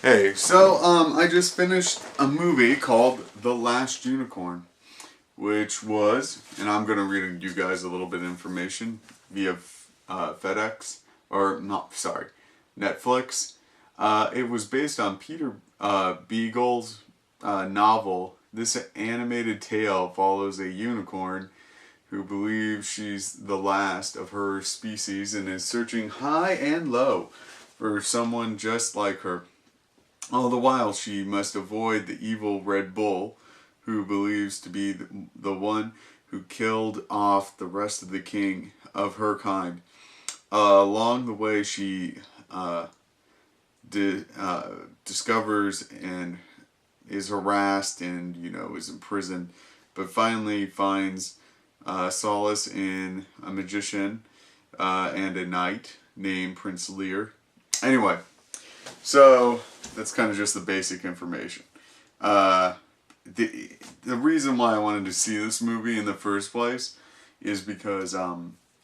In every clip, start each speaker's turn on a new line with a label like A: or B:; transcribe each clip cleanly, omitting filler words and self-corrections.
A: Hey, so I just finished a movie called The Last Unicorn, which was, and I'm gonna read you guys a little bit of information via FedEx, or not, sorry, Netflix. It was based on Peter Beagle's novel. This animated tale follows a unicorn who believes she's the last of her species and is searching high and low for someone just like her. All the while, she must avoid the evil Red Bull, who believes to be the one who killed off the rest of the king of her kind. Along the way, she discovers and is harassed and, is imprisoned, but finally finds solace in a magician and a knight named Prince Lear. Anyway, so that's kind of just the basic information. Uh, the reason why I wanted to see this movie in the first place is because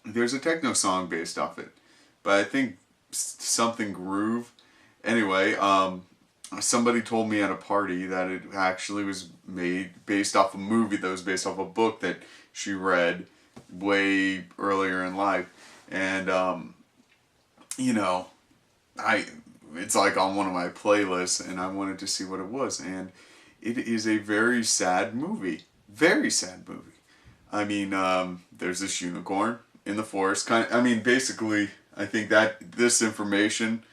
A: there's a techno song based off it, but I think something groove. Anyway, somebody told me at a party that it actually was made based off a movie that was based off a book that she read way earlier in life, and I it's like on one of my playlists, and I wanted to see what it was, and it is a very sad movie. Very sad movie. I mean, there's this unicorn in the forest. Basically, I think that this information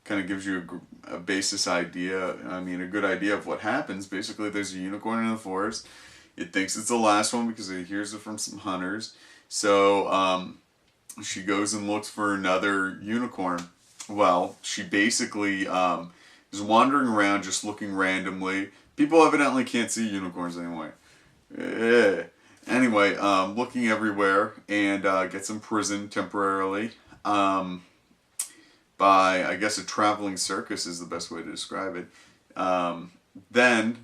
A: kind of gives you a basis idea. I mean, a good idea of what happens. Basically, there's a unicorn in the forest. It thinks it's the last one because it hears it from some hunters. So she goes and looks for another unicorn. Well, she basically is wandering around just looking randomly. People evidently can't see unicorns anyway. Anyway, looking everywhere and gets imprisoned temporarily by, I guess, a traveling circus is the best way to describe it. Then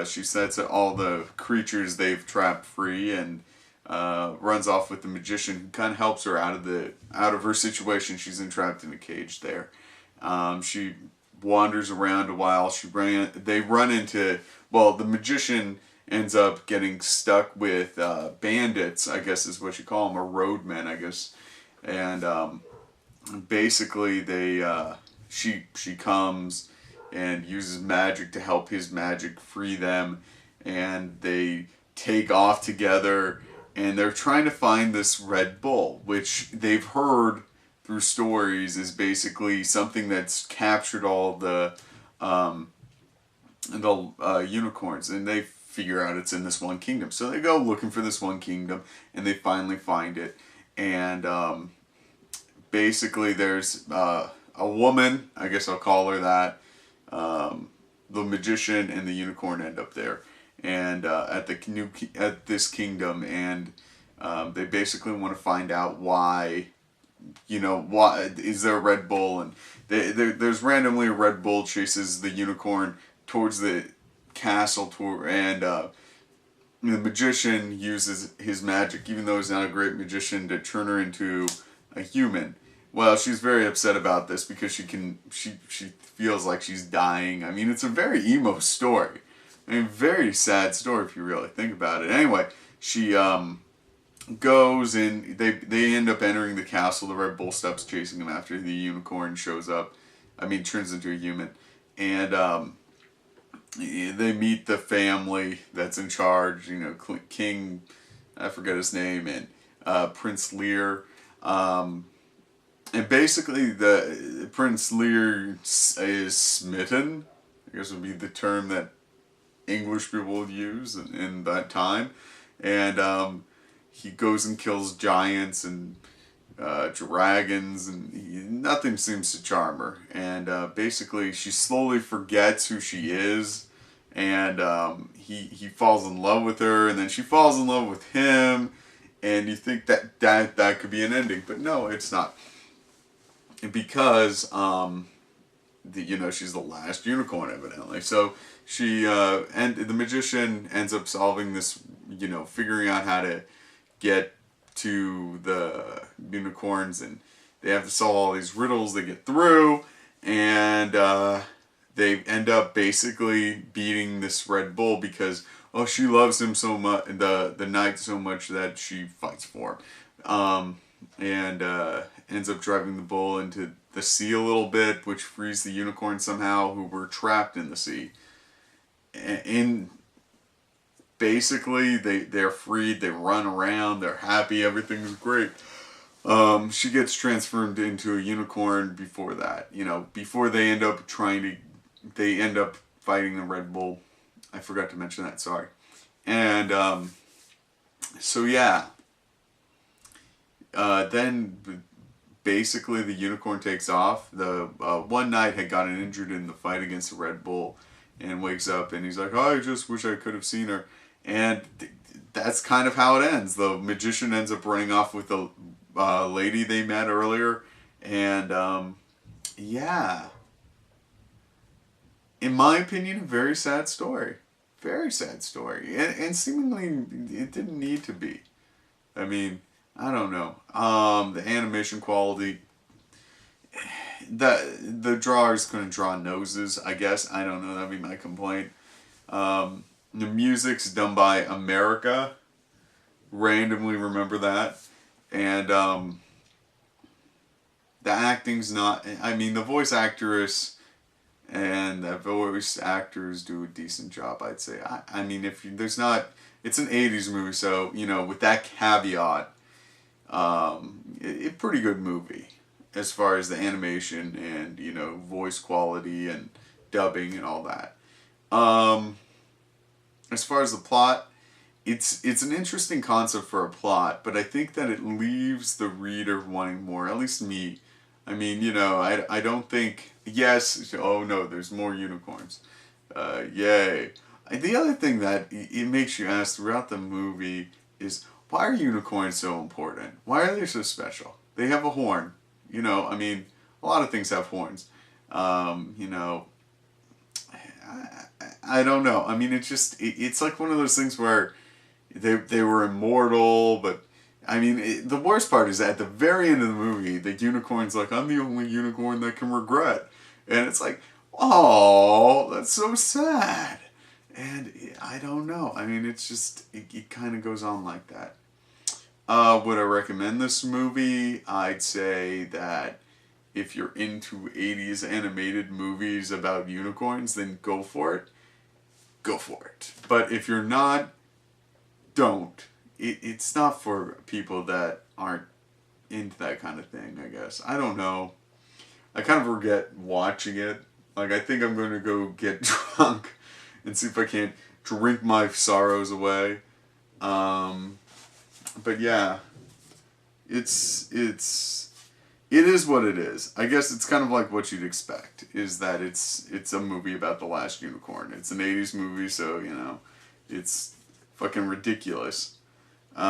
A: she sets all the creatures they've trapped free and runs off with the magician, who kind of helps her out of her situation. She's entrapped in a cage there. She wanders around a while. They run into, well, the magician ends up getting stuck with bandits, I guess is what you call them, or roadmen, I guess. And basically, she comes and uses magic to help his magic free them, and they take off together, and they're trying to find this Red Bull, which they've heard through stories is basically something that's captured all the unicorns, and they figure out it's in this one kingdom. So they go looking for this one kingdom, and they finally find it. And basically, there's a woman, I guess I'll call her that. The magician and the unicorn end up there, and at this kingdom, and they basically want to find out why. Why is there a Red Bull, and there's randomly a Red Bull chases the unicorn towards the castle and the magician uses his magic, even though he's not a great magician, to turn her into a human. Well, she's very upset about this because she feels like she's dying. I mean, it's a very emo story. I mean, very sad story if you really think about it. Anyway, she goes and they end up entering the castle. The Red Bull stops chasing them after the unicorn shows up. I mean, turns into a human, and they meet the family that's in charge. King, I forget his name, and Prince Lear. And basically, the Prince Lear is smitten, I guess would be the term that English people would use in that time. And he goes and kills giants and dragons, and nothing seems to charm her. And basically, she slowly forgets who she is, and he falls in love with her, and then she falls in love with him, and you think that could be an ending, but no, it's not. Because she's the last unicorn, evidently. So she and the magician ends up solving this, figuring out how to get to the unicorns, and they have to solve all these riddles. They get through, and they end up basically beating this Red Bull because she loves him so much, the knight so much that she fights for him, and ends up driving the bull into the sea a little bit, which frees the unicorn somehow, who were trapped in the sea. In basically, they're freed, they run around, they're happy, everything's great. She gets transformed into a unicorn before that. Before they end up fighting the Red Bull. I forgot to mention that, sorry. And, so yeah. Then, basically, the unicorn takes off. The one knight had gotten injured in the fight against the Red Bull and wakes up and he's like, I just wish I could have seen her. And that's kind of how it ends. The magician ends up running off with the lady they met earlier. And, yeah. In my opinion, a very sad story. Very sad story. And seemingly it didn't need to be. I mean, I don't know. The animation quality, the drawers couldn't draw noses, I guess. I don't know. That'd be my complaint. The music's done by America. Randomly remember that. And the acting's not. I mean, the voice actress and the voice actors do a decent job, I'd say. I mean, there's not. It's an 80s movie, so, with that caveat, a pretty good movie as far as the animation and, voice quality and dubbing and all that. As far as the plot, it's an interesting concept for a plot, but I think that it leaves the reader wanting more, at least me. I mean, I don't think, yes, oh no, there's more unicorns. Yay. The other thing that it makes you ask throughout the movie is, why are unicorns so important? Why are they so special? They have a horn. I mean, a lot of things have horns. I don't know. I mean, it's like one of those things where they were immortal, but I mean, the worst part is at the very end of the movie, the unicorn's like, I'm the only unicorn that can regret. And it's like, oh, that's so sad. And I don't know. I mean, it's just, it kind of goes on like that. Would I recommend this movie? I'd say that if you're into 80s animated movies about unicorns, then go for it. Go for it. But if you're not, don't. It's not for people that aren't into that kind of thing, I guess. I don't know. I kind of regret watching it. Like, I think I'm going to go get drunk and see if I can't drink my sorrows away. But yeah, it is what it is. I guess it's kind of like what you'd expect, is that it's a movie about the last unicorn. It's an 80s movie, so, it's fucking ridiculous. It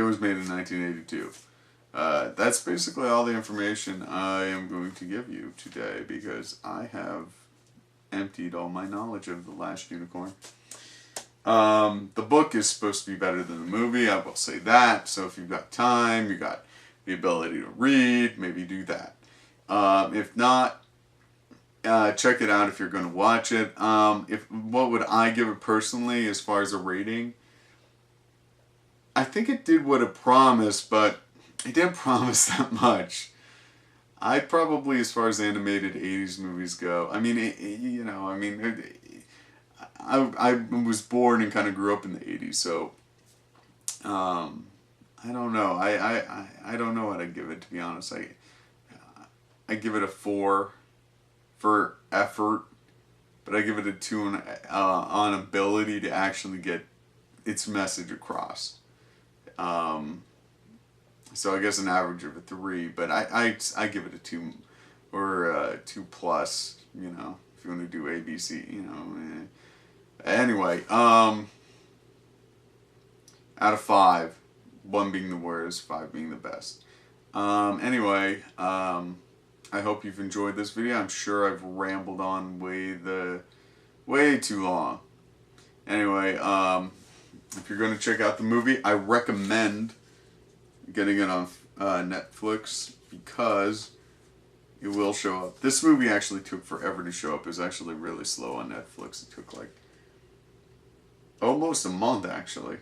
A: was made in 1982. That's basically all the information I am going to give you today, because I have emptied all my knowledge of The Last Unicorn. The book is supposed to be better than the movie, I will say that. So if you've got time, you got the ability to read, maybe do that. If not, check it out if you're going to watch it. What would I give it personally as far as a rating? I think it did what it promised, but it didn't promise that much. I'd probably, as far as animated 80s movies go, I mean, I was born and kind of grew up in the 80s, so I don't know. I don't know what I'd give it, to be honest. I give it a 4 for effort, but I give it a 2 on ability to actually get its message across. So I guess an average of a 3, but I give it a 2 or a 2 plus, if you want to do ABC, Anyway, out of 5, 1 being the worst, 5 being the best. Anyway, I hope you've enjoyed this video. I'm sure I've rambled on way too long. Anyway, if you're going to check out the movie, I recommend getting it on Netflix, because It will show up. This movie actually took forever to show up. It was actually really slow on Netflix. It took like almost a month, actually.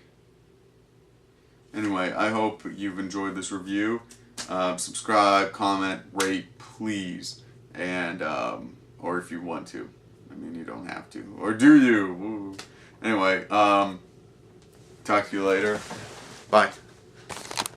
A: Anyway, I hope you've enjoyed this review. Subscribe, comment, rate, please. And, or if you want to. I mean, you don't have to. Or do you? Woo. Anyway, talk to you later. Bye.